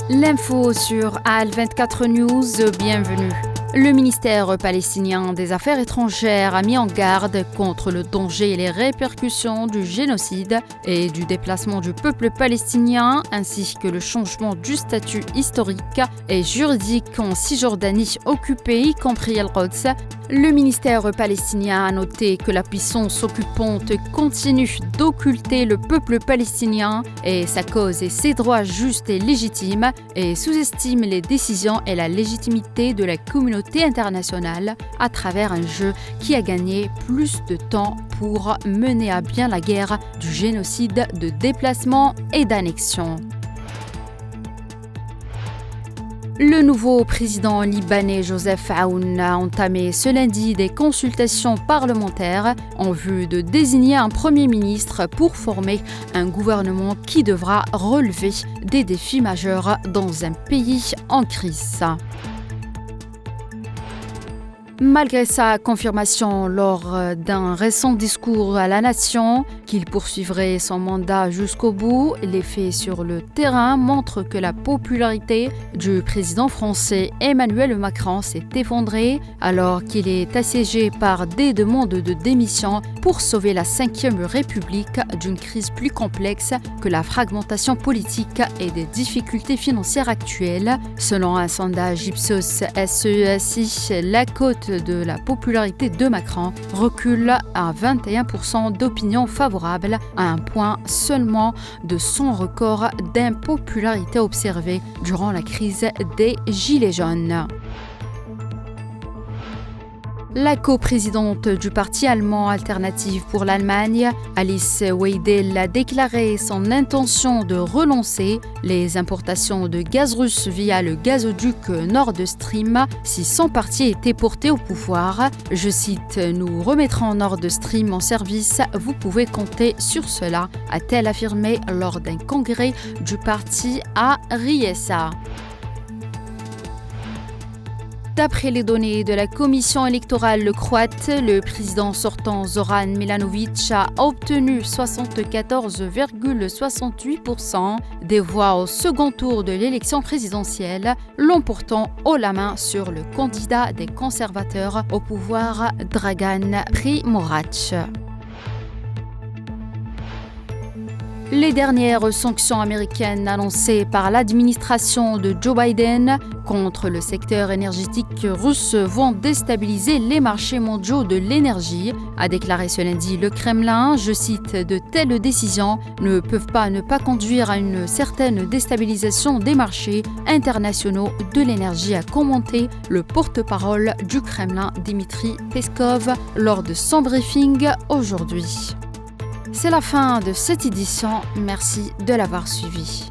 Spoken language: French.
L'info sur AL24 News, bienvenue. Le ministère palestinien des Affaires étrangères a mis en garde contre le danger et les répercussions du génocide et du déplacement du peuple palestinien, ainsi que le changement du statut historique et juridique en Cisjordanie occupée, y compris Al-Quds. Le ministère palestinien a noté que la puissance occupante continue d'occulter le peuple palestinien et sa cause et ses droits justes et légitimes et sous-estime les décisions et la légitimité de la communauté internationale à travers un jeu qui a gagné plus de temps pour mener à bien la guerre du génocide, de déplacement et d'annexion. Le nouveau président libanais Joseph Aoun a entamé ce lundi des consultations parlementaires en vue de désigner un premier ministre pour former un gouvernement qui devra relever des défis majeurs dans un pays en crise. Malgré sa confirmation lors d'un récent discours à la nation qu'il poursuivrait son mandat jusqu'au bout, les faits sur le terrain montrent que la popularité du président français Emmanuel Macron s'est effondrée alors qu'il est assiégé par des demandes de démission pour sauver la Ve République d'une crise plus complexe que la fragmentation politique et des difficultés financières actuelles. Selon un sondage Ipsos SESI, la cote de la popularité de Macron recule à 21% d'opinion favorable, à un point seulement de son record d'impopularité observé durant la crise des Gilets jaunes. La coprésidente du parti allemand Alternative pour l'Allemagne, Alice Weidel, a déclaré son intention de relancer les importations de gaz russe via le gazoduc Nord Stream si son parti était porté au pouvoir. Je cite, « Nous remettrons Nord Stream en service, vous pouvez compter sur cela », a-t-elle affirmé lors d'un congrès du parti à Riesa. D'après les données de la commission électorale croate, le président sortant Zoran Milanović a obtenu 74,68% des voix au second tour de l'élection présidentielle, l'emportant haut la main sur le candidat des conservateurs au pouvoir Dragan Primorac. Les dernières sanctions américaines annoncées par l'administration de Joe Biden contre le secteur énergétique russe vont déstabiliser les marchés mondiaux de l'énergie, a déclaré ce lundi le Kremlin. Je cite, « De telles décisions ne peuvent pas ne pas conduire à une certaine déstabilisation des marchés internationaux de l'énergie », a commenté le porte-parole du Kremlin Dmitry Peskov lors de son briefing aujourd'hui. C'est la fin de cette édition. Merci de l'avoir suivi.